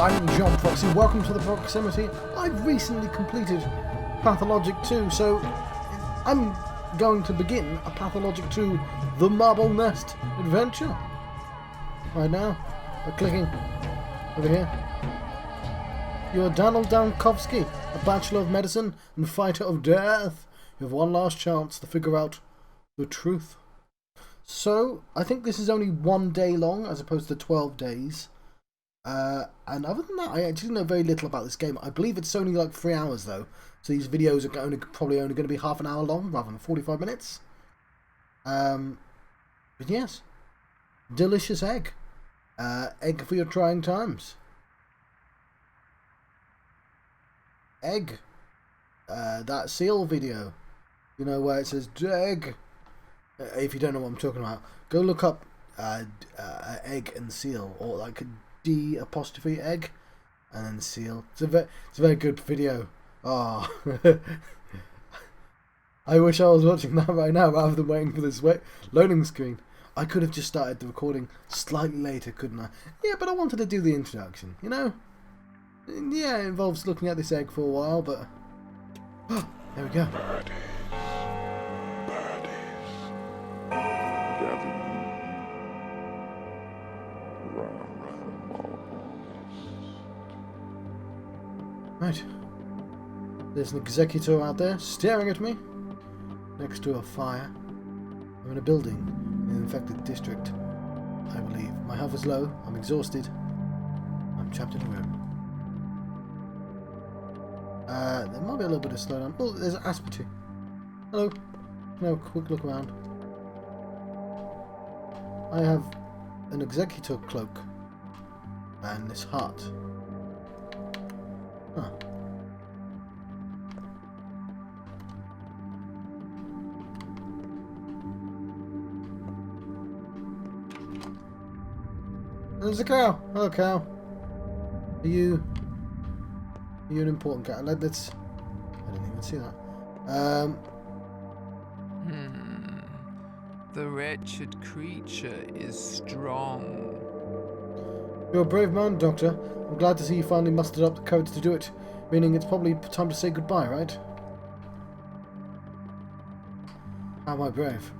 I'm John Proxy, welcome to the Proximity. I've recently completed Pathologic 2, so I'm going to begin a Pathologic 2 The Marble Nest adventure. Right now, by clicking over here. You're Daniel Dankovsky, a Bachelor of Medicine and Fighter of Death. You have one last chance to figure out the truth. So, I think this is only 1 day long as opposed to 12 days. And other than that, I actually know very little about this game. I believe it's only like 3 hours though. So these videos are probably only going to be half an hour long rather than 45 minutes. But yes. Delicious egg. Egg for your trying times. Egg. That seal video. You know where it says egg. If you don't know what I'm talking about, go look up egg and seal, or like a D apostrophe egg and then seal. It's a very good video. Oh, I wish I was watching that right now rather than waiting for this loading screen. I could have just started the recording slightly later, couldn't I? Yeah, but I wanted to do the introduction, you know? Yeah, it involves looking at this egg for a while, but... Oh, there we go. Right. There's an executor out there staring at me next to a fire. I'm in a building in an infected district, I believe. My health is low, I'm exhausted, I'm trapped in a room. There might be a little bit of slowdown. Oh, there's an Asperty. Hello. Now a quick look around. I have an executor cloak and this heart. Huh. There's a cow. Hello, cow. Are you an important cow? Let's. I didn't even see that. The wretched creature is strong. You're a brave man, Doctor. I'm glad to see you finally mustered up the courage to do it. Meaning it's probably time to say goodbye, right? How am I brave?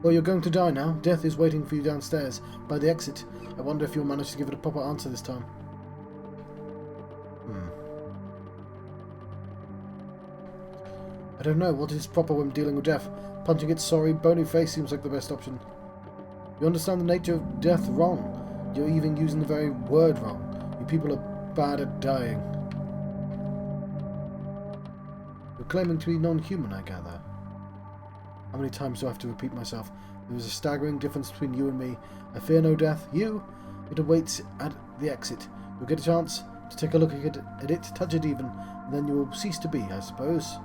Well, you're going to die now. Death is waiting for you downstairs, by the exit. I wonder if you'll manage to give it a proper answer this time. I don't know. What is proper when dealing with death? Punching its sorry, bony face seems like the best option. You understand the nature of death wrong. You're even using the very word wrong. You people are bad at dying. You're claiming to be non-human, I gather. How many times do I have to repeat myself? There is a staggering difference between you and me. I fear no death. You? It awaits at the exit. You'll get a chance to take a look at it, touch it even, and then you will cease to be, I suppose.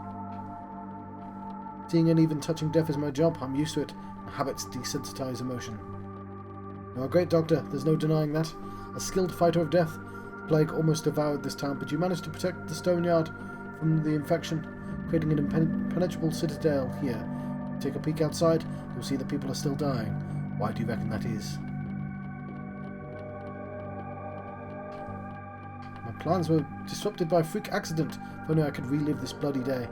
Seeing and even touching death is my job. I'm used to it. Habits desensitize emotion. You're a great doctor, there's no denying that. A skilled fighter of death. The plague almost devoured this town, but you managed to protect the stone yard from the infection, creating an impenetrable citadel here. Take a peek outside, you'll see that people are still dying. Why do you reckon that is? My plans were disrupted by a freak accident. If only I could relive this bloody day.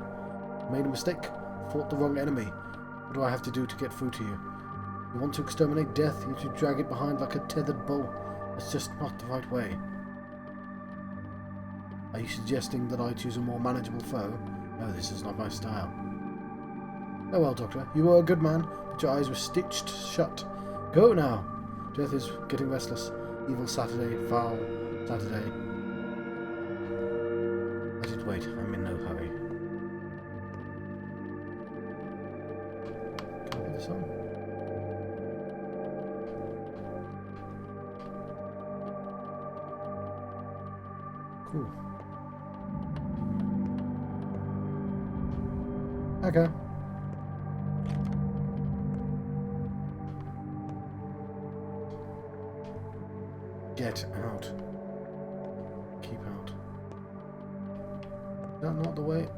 I made a mistake. Fought the wrong enemy. What do I have to do to get through to you? You want to exterminate death, you should drag it behind like a tethered bull. That's just not the right way. Are you suggesting that I choose a more manageable foe? No, this is not my style. Oh well, Doctor, you were a good man, but your eyes were stitched shut. Go now! Death is getting restless. Evil Saturday, foul Saturday. Let it wait, I'm in no hurry. Can I put this on? Cool. Okay. Get out. Keep out. Is that not the way?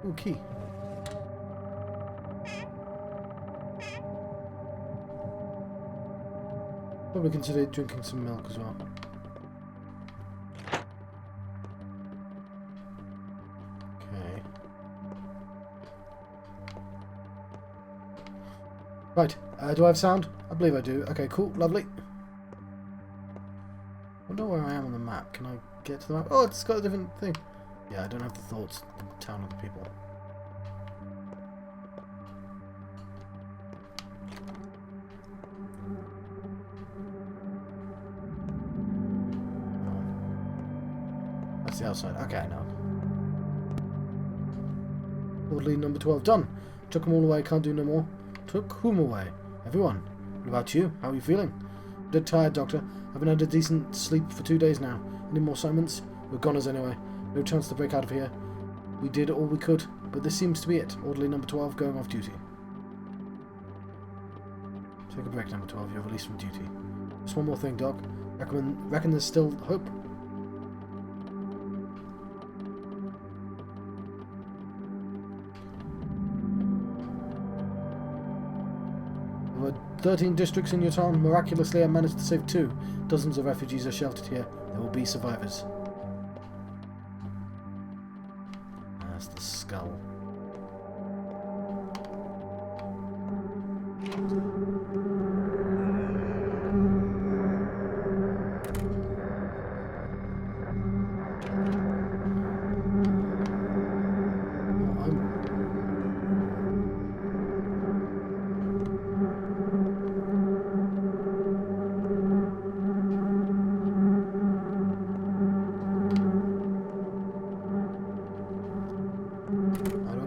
Ooh, key. Probably consider drinking some milk as well. Right, do I have sound? I believe I do. Okay, cool, lovely. Wonder where I am on the map. Can I get to the map? Oh, it's got a different thing. Yeah, I don't have the thoughts, the town of the people. No. That's the outside. Okay, I know. Orderly number 12 done. Took them all away, can't do no more. Took whom away? Everyone. What about you? How are you feeling? Dead tired, Doctor. Haven't had a decent sleep for 2 days now. Any more assignments? We're goners anyway. No chance to break out of here. We did all we could, but this seems to be it. Orderly number 12 going off duty. Take a break, number 12. You're released from duty. Just one more thing, Doc. Reckon there's still hope? There were 13 districts in your town. Miraculously, I managed to save 2. Dozens of refugees are sheltered here. There will be survivors. That's the skull.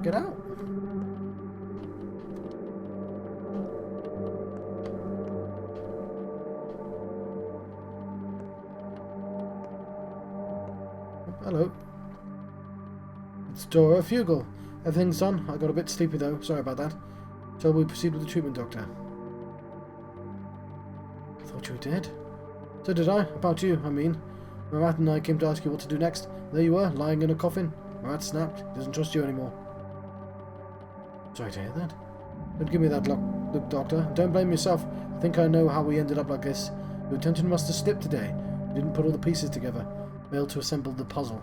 Get out. Hello. It's Dora Fugle. Everything's done. I got a bit sleepy though. Sorry about that. Shall we proceed with the treatment, Doctor? I thought you were dead. So did I. About you, I mean. Marat and I came to ask you what to do next. There you were, lying in a coffin. Marat snapped. He doesn't trust you anymore. Sorry to hear that. Don't give me that look, Doctor. Don't blame yourself. I think I know how we ended up like this. Your attention must have slipped today. You didn't put all the pieces together. Failed to assemble the puzzle.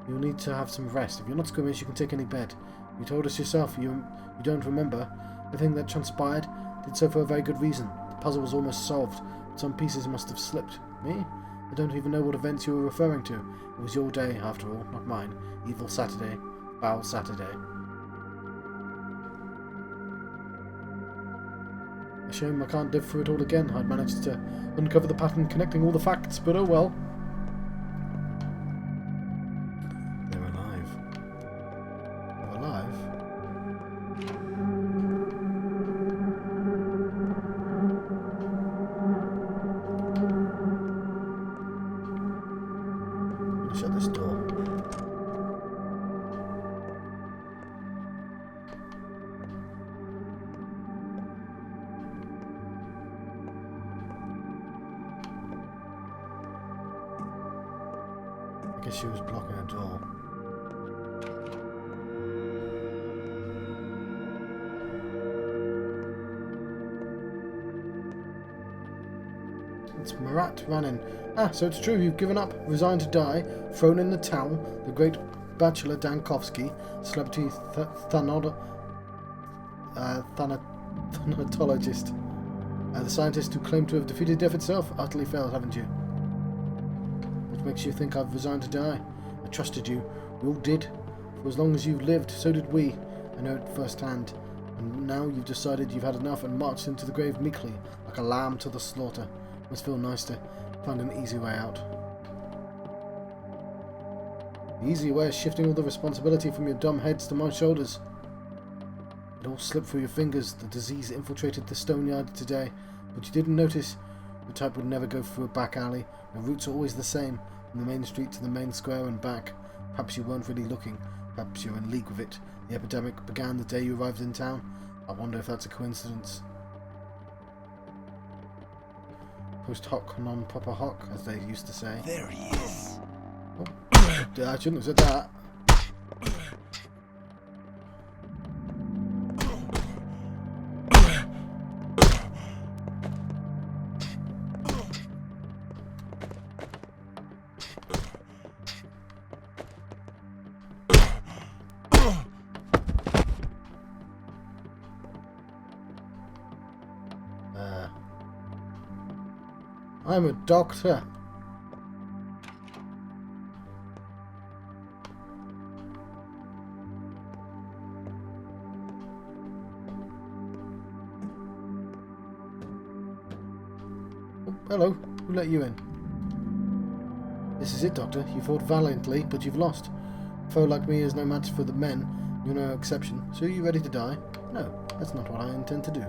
You'll need to have some rest. If you're not squeamish, you can take any bed. You told us yourself you don't remember. Everything that transpired did so for a very good reason. The puzzle was almost solved, but some pieces must have slipped. Me? I don't even know what events you were referring to. It was your day, after all, not mine. Evil Saturday. Foul Saturday. A shame I can't live through it all again. I'd managed to uncover the pattern connecting all the facts, but oh well. They're alive. They're alive? Shut this door. I guess she was blocking a door. It's Marat running. Ah, so it's true, you've given up, resigned to die, thrown in the towel, the great Bachelor Dankovsky, celebrity thanatologist, the scientist who claimed to have defeated death itself, utterly failed, haven't you? What makes you think I've resigned to die? I trusted you. We all did. For as long as you've lived, so did we. I know it firsthand. And now you've decided you've had enough and marched into the grave meekly, like a lamb to the slaughter. Must feel nice to find an easy way out. The easy way is shifting all the responsibility from your dumb heads to my shoulders. It all slipped through your fingers. The disease infiltrated the stone yard today, but you didn't notice. The type would never go through a back alley. The routes are always the same, from the main street to the main square and back. Perhaps you weren't really looking. Perhaps you're in league with it. The epidemic began the day you arrived in town. I wonder if that's a coincidence. Post hoc, non proper hoc, as they used to say. There he is. Oh, I shouldn't have said that. I'm a doctor. Oh, hello. Who let you in? This is it, Doctor. You fought valiantly, but you've lost. A foe like me is no match for the men. You're no exception. So are you ready to die? No, that's not what I intend to do.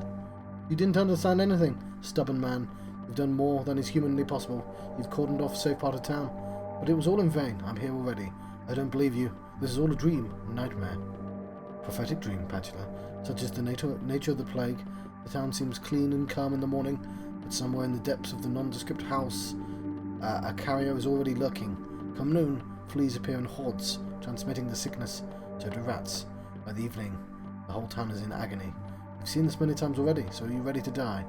You didn't understand anything, stubborn man. You've done more than is humanly possible. You've cordoned off a safe part of town. But it was all in vain. I'm here already. I don't believe you. This is all a dream, a nightmare. Prophetic dream, Bachelor. Such is the nature of the plague. The town seems clean and calm in the morning, but somewhere in the depths of the nondescript house, a carrier is already lurking. Come noon, fleas appear in hordes, transmitting the sickness. So do rats. By the evening, the whole town is in agony. You've seen this many times already, so are you ready to die?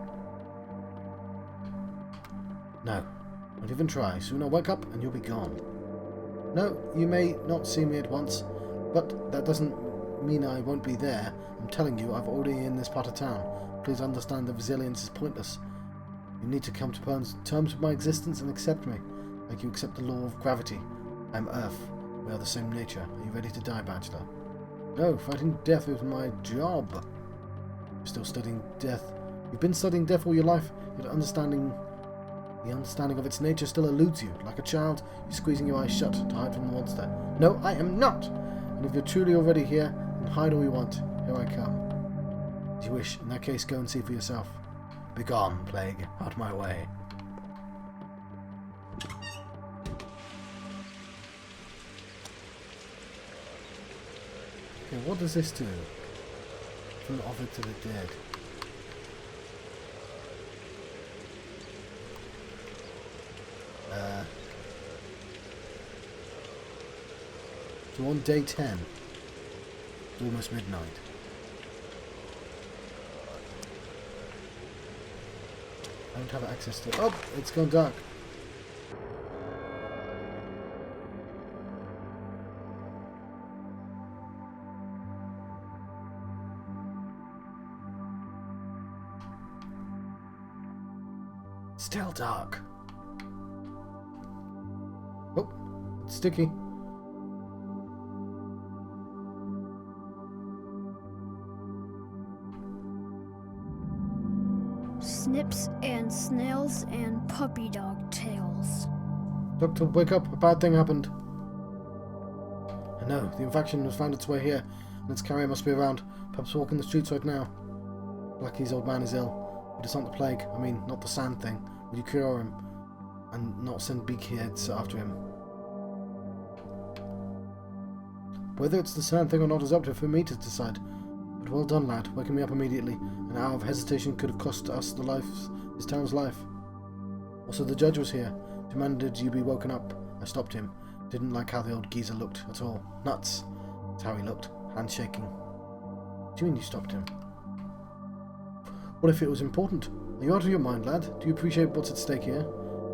No. Don't even try. Soon I'll wake up and you'll be gone. No, you may not see me at once, but that doesn't mean I won't be there. I'm telling you, I've already in this part of town. Please understand that resilience is pointless. You need to come to terms with my existence and accept me, like you accept the law of gravity. I'm Earth. We are the same nature. Are you ready to die, Bachelor? No, fighting death is my job. You're still studying death. You've been studying death all your life, yet the understanding of its nature still eludes you. Like a child, you're squeezing your eyes shut to hide from the monster. No, I am not! And if you're truly already here, then hide all you want. Here I come. As you wish. In that case, go and see for yourself. Begone, plague. Out my way. Okay, what does this do? From offer to the dead. So on day 10, it's almost midnight. I don't have access to... Oh, it's gone dark. Still dark. Oh, it's sticky. Snips and snails and puppy dog tails. Doctor, wake up. A bad thing happened. I know. The infection has found its way here, and its carrier must be around. Perhaps walking the streets right now. Blackie's old man is ill, but it's not the plague. I mean, not the sand thing. Would you cure him, and not send beakheads after him? Whether it's the sand thing or not is up to for me to decide. But well done, lad, waking me up immediately. An hour of hesitation could have cost us this town's life. Also, the judge was here. Demanded you be woken up. I stopped him. Didn't like how the old geezer looked at all. Nuts. That's how he looked. Hands shaking. What do you mean you stopped him? What if it was important? Are you out of your mind, lad? Do you appreciate what's at stake here?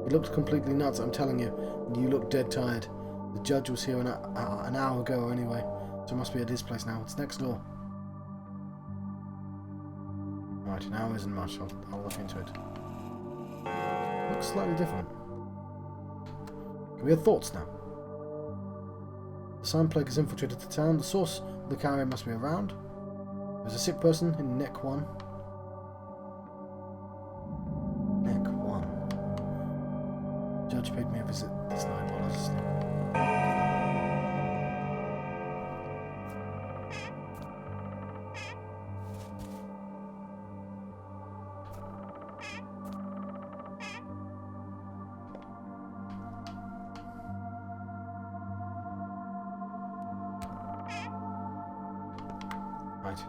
He looked completely nuts, I'm telling you. And you look dead tired. The judge was here an hour ago anyway. So it must be at his place now. It's next door. Right, an hour isn't much. I'll look into it. Looks slightly different. Can we have thoughts now? The sand plague has infiltrated the town. The source of the carrier must be around. There's a sick person in Neck 1. Neck 1. Judge paid me a visit this night while I was asleep. Right.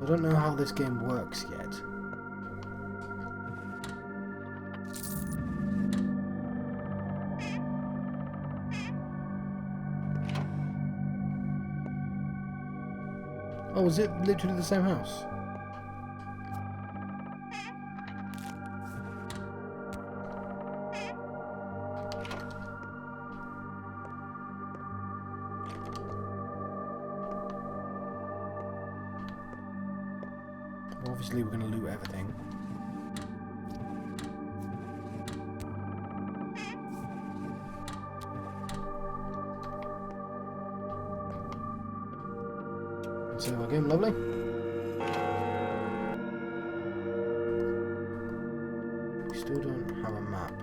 I don't know how this game works yet. Oh, is it literally the same house? Obviously, we're going to loot everything. Save our game, lovely. We still don't have a map.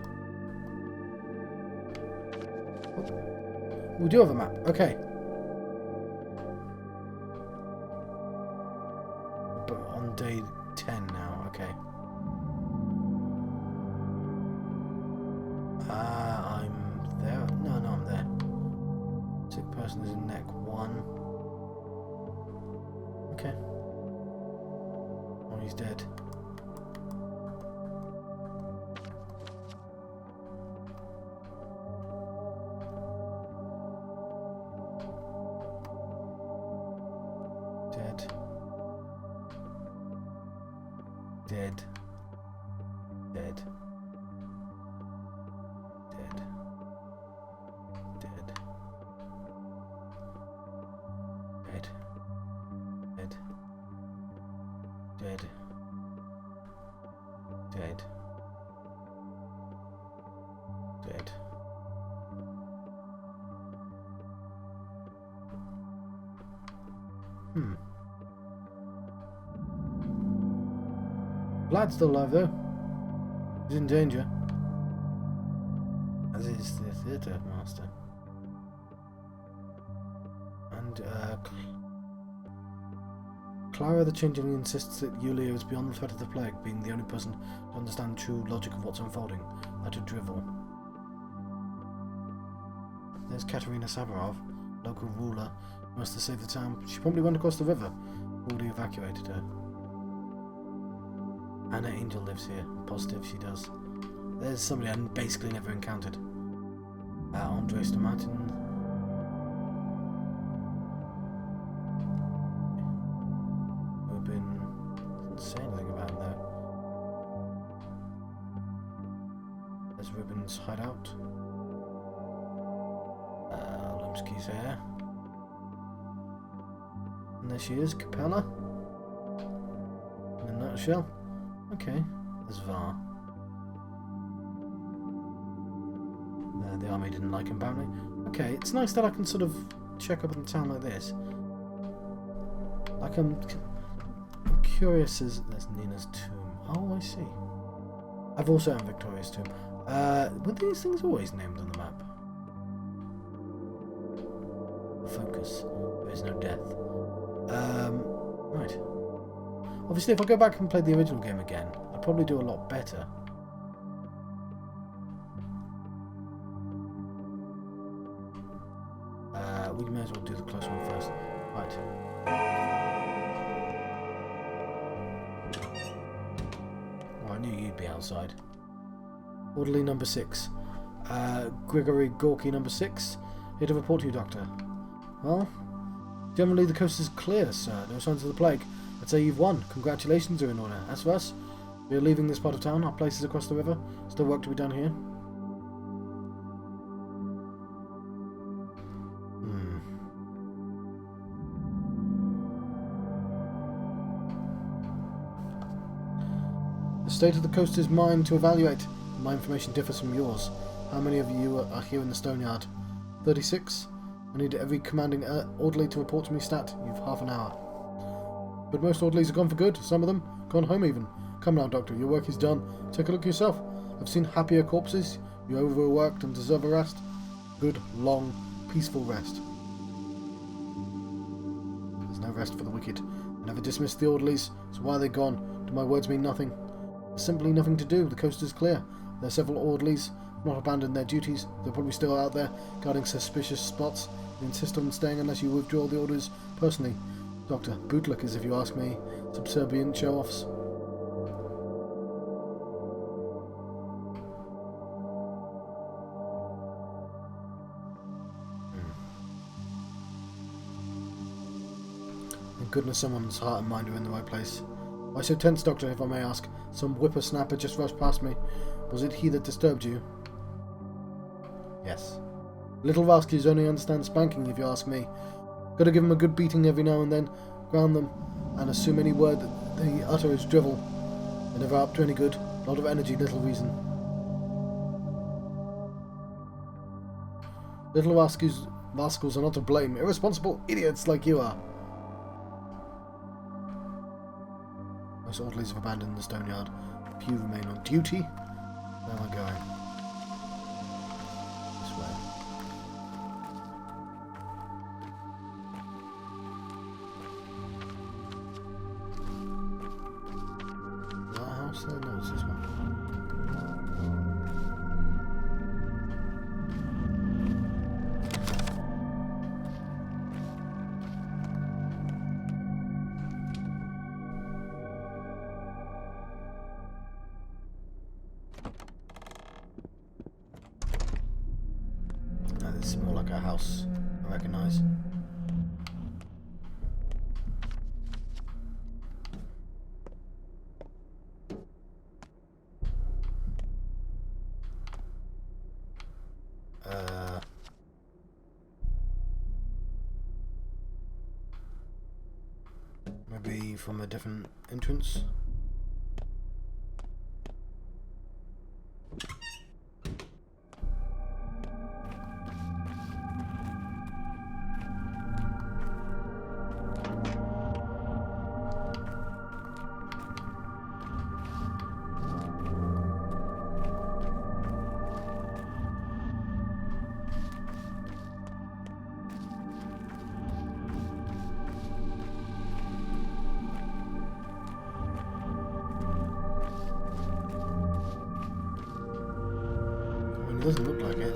Oh. We do have a map, okay. But on day 10 now, okay. I'm there. No, I'm there. Sick person is in neck 1. Okay. Oh, he's dead. Dead. Dead. Dead. Dead. Dead. Dead. Dead. Dead. Dead. Dead. Vlad's still alive though. He's in danger. As is the theatre master. And Clara the Changeling insists that Yulia is beyond the threat of the plague, being the only person to understand true logic of what's unfolding, like a drivel. There's Katerina Savarov, local ruler, who must have saved the town. She probably went across the river, already evacuated her. Anna Angel lives here. Positive she does. There's somebody I basically never encountered. Andres de Martin. Doesn't say anything about him though. There's Ruben's hideout. Lemsky's here. And there she is, Capella. In a nutshell. Okay, there's Var. The army didn't like him, apparently. Okay, it's nice that I can sort of check up on the town like this. Like I'm curious as... There's Nina's tomb. Oh, I see. I've also had Victoria's tomb. Were these things always named on the map? Focus. There is no death. Right. Obviously, if I go back and play the original game again, I'd probably do a lot better. We may as well do the close one first. Right. Well, I knew you'd be outside. Orderly number 6. Grigory Gorky number 6. Here to report to you, Doctor. Well, generally the coast is clear, sir. No signs of the plague. I'd say you've won. Congratulations are in order. As for us, we are leaving this part of town. Our place is across the river. Still work to be done here. The state of the coast is mine to evaluate. My information differs from yours. How many of you are here in the stone yard? 36? I need every commanding orderly to report to me stat. You've half an hour. But most orderlies are gone for good. Some of them gone home even. Come now, Doctor. Your work is done. Take a look yourself. I've seen happier corpses. You're overworked and deserve a rest. Good, long, peaceful rest. There's no rest for the wicked. I never dismissed the orderlies, so why are they gone? Do my words mean nothing? There's simply nothing to do. The coast is clear. There are several orderlies. Not abandoned their duties. They're probably still out there guarding suspicious spots. They insist on staying unless you withdraw the orders personally. Doctor, bootlickers, if you ask me. Subservient show-offs. Thank goodness someone's heart and mind are in the right place. Why so tense, Doctor, if I may ask? Some whippersnapper just rushed past me. Was it he that disturbed you? Yes. Little rascals only understand spanking, if you ask me. Gotta give them a good beating every now and then, ground them, and assume any word They utter is drivel. They're never up to any good. A lot of energy, little reason. Little rascals are not to blame. Irresponsible idiots like you are. Most orderlies have abandoned the stone yard. Few remain on duty. Where am I going? This way. Is that a house there? No, it's this one. This is more like a house I recognise. Maybe from a different entrance. It doesn't look like it.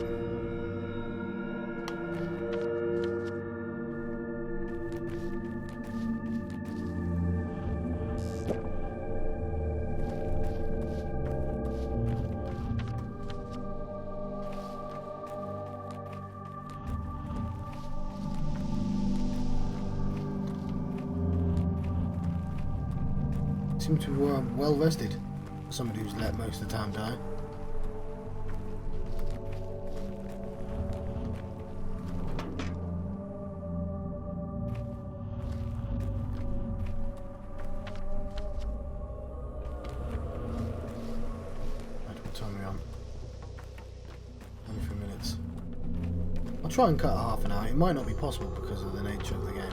Seems to be well rested for somebody who's let most of the time die. I'll try and cut half an hour. It might not be possible because of the nature of the game.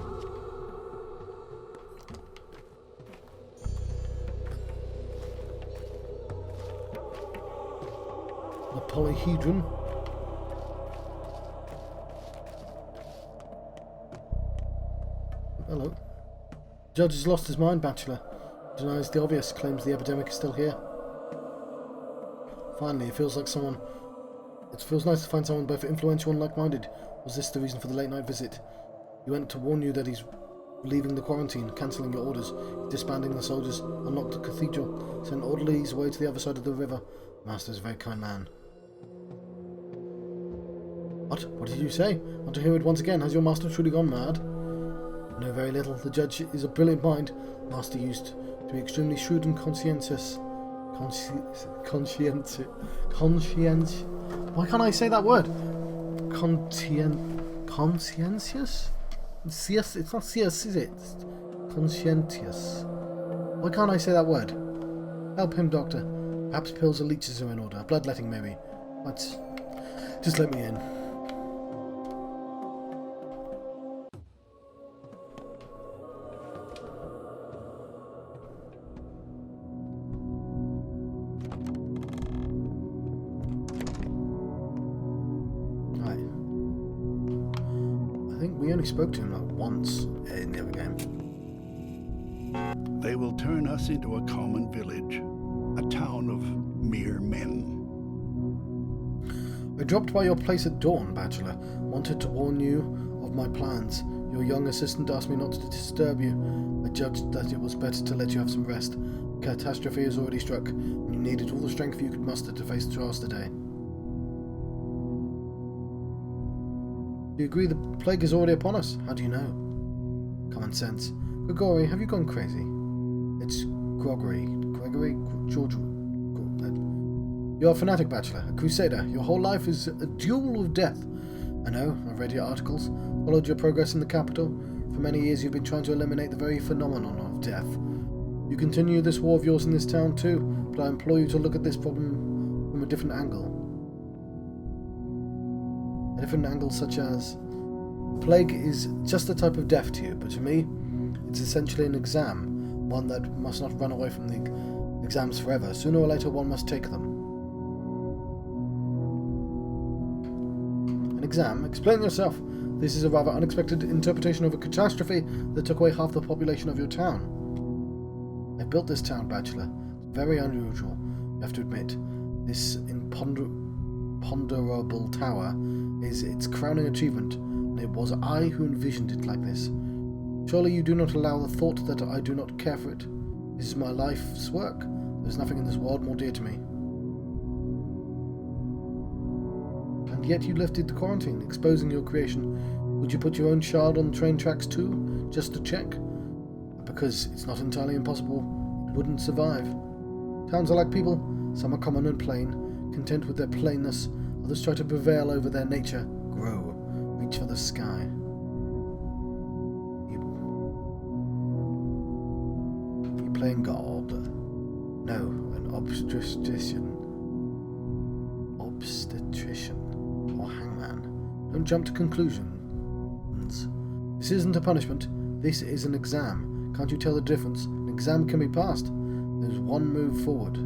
The polyhedron. Hello. Judge has lost his mind, Bachelor. Denies the obvious, claims the epidemic is still here. Finally, it feels nice to find someone both influential and like-minded. Was this the reason for the late-night visit? He went to warn you that he's leaving the quarantine, cancelling your orders, disbanding the soldiers, unlocked the cathedral, sent orderlies away to the other side of the river. Master's a very kind man. What? What did you say? Want to hear it once again? Has your master truly gone mad? I know very little. The judge is a brilliant mind. Master used to be extremely shrewd and conscientious. Conscientious. Why can't I say that word? Conscientious? It's not CS, is it? It's conscientious. Why can't I say that word? Help him, doctor. Perhaps pills or leeches are in order. Bloodletting, maybe. But just let me in. We only spoke to him like once in the other game. They will turn us into a common village, a town of mere men. I dropped by your place at dawn, Bachelor. Wanted to warn you of my plans. Your young assistant asked me not to disturb you. I judged that it was better to let you have some rest. Catastrophe has already struck, and you needed all the strength you could muster to face the trials today. Do you agree the plague is already upon us? How do you know? Common sense. Gregory, have you gone crazy? It's Gregory. George. You're a fanatic, Bachelor, a crusader. Your whole life is a duel of death. I know, I've read your articles, followed your progress in the capital. For many years you've been trying to eliminate the very phenomenon of death. You continue this war of yours in this town too, but I implore you to look at this problem from a different angle. A different angle such as, plague is just a type of death to you, but to me, it's essentially an exam, one that must not run away from the exams forever. Sooner or later one must take them. An exam? Explain yourself. This is a rather unexpected interpretation of a catastrophe that took away half the population of your town. I built this town, Bachelor. Very unusual, you have to admit. This imponderable tower is its crowning achievement, and it was I who envisioned it like this. Surely you do not allow the thought that I do not care for it. This is my life's work. There's nothing in this world more dear to me. And yet you lifted the quarantine, exposing your creation. Would you put your own child on the train tracks too, just to check? Because it's not entirely impossible, it wouldn't survive. Towns are like people. Some are common and plain, content with their plainness. Others try to prevail over their nature, grow, reach for the sky. You playing God? No, an obstetrician or hangman. Don't jump to conclusions. This isn't a punishment. This is an exam. Can't you tell the difference? An exam can be passed. There's one move forward.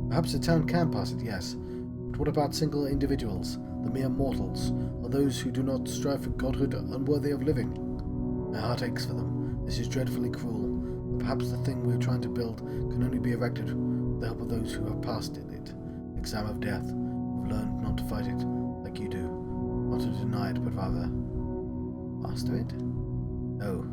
Perhaps the town can pass it, yes. But what about single individuals, the mere mortals, or those who do not strive for godhood unworthy of living? My heart aches for them. This is dreadfully cruel. But perhaps the thing we're trying to build can only be erected with the help of those who have passed it. Exam of death, who've learned not to fight it like you do. Not to deny it, but rather master it? No.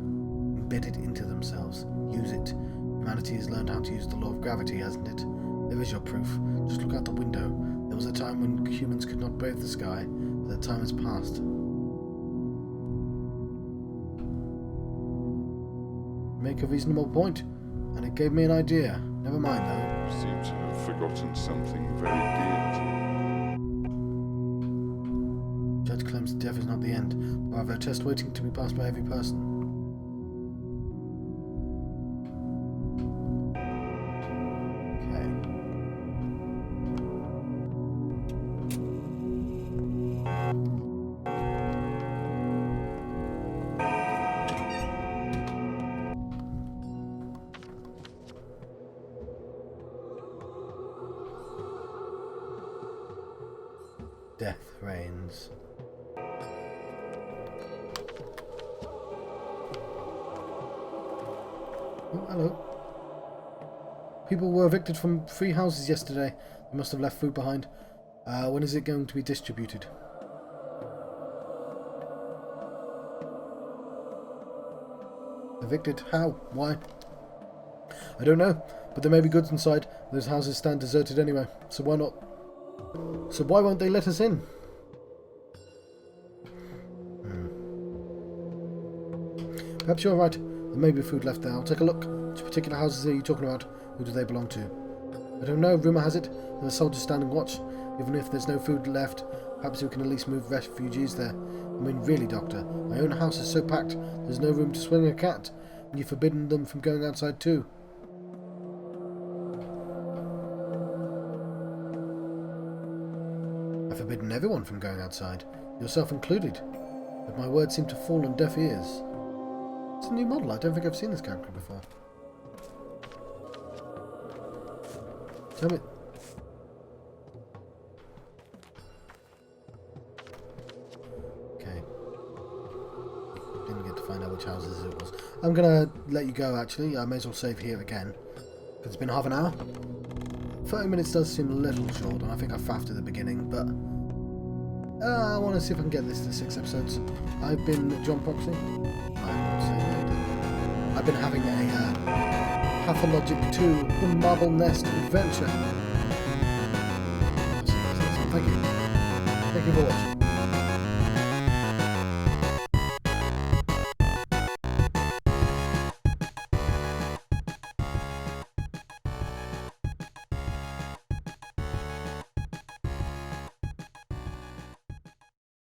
Embed it into themselves. Use it. Humanity has learned how to use the law of gravity, hasn't it? There is your proof. Just look out the window. There was a time when humans could not brave the sky, but that time has passed. Make a reasonable point, and it gave me an idea. Never mind, though. You seem to have forgotten something very dear. Judge claims death is not the end, but rather a test waiting to be passed by every person. Death reigns. Oh, hello. People were evicted from 3 houses yesterday. They must have left food behind. When is it going to be distributed? Evicted? How? Why? I don't know, but there may be goods inside. Those houses stand deserted anyway, so why not? So why won't they let us in? Perhaps you're right. There may be food left there. I'll take a look. Which particular houses are you talking about? Who do they belong to? I don't know. Rumour has it there are soldiers standing watch. Even if there's no food left, perhaps we can at least move refugees there. I mean, really, Doctor, my own house is so packed there's no room to swing a cat, and you've forbidden them from going outside too. I've forbidden everyone from going outside, yourself included, but my words seem to fall on deaf ears. It's a new model. I don't think I've seen this character before. Tell me. Okay. Didn't get to find out which houses it was. I'm gonna let you go, actually. I may as well save here again, because it's been half an hour. 30 minutes does seem a little short, and I think I faffed at the beginning, but I want to see if I can get this to 6 episodes. I've been John Proxy. I've been having a Pathologic 2 The Marble Nest Adventure. Thank you. Thank you for watching.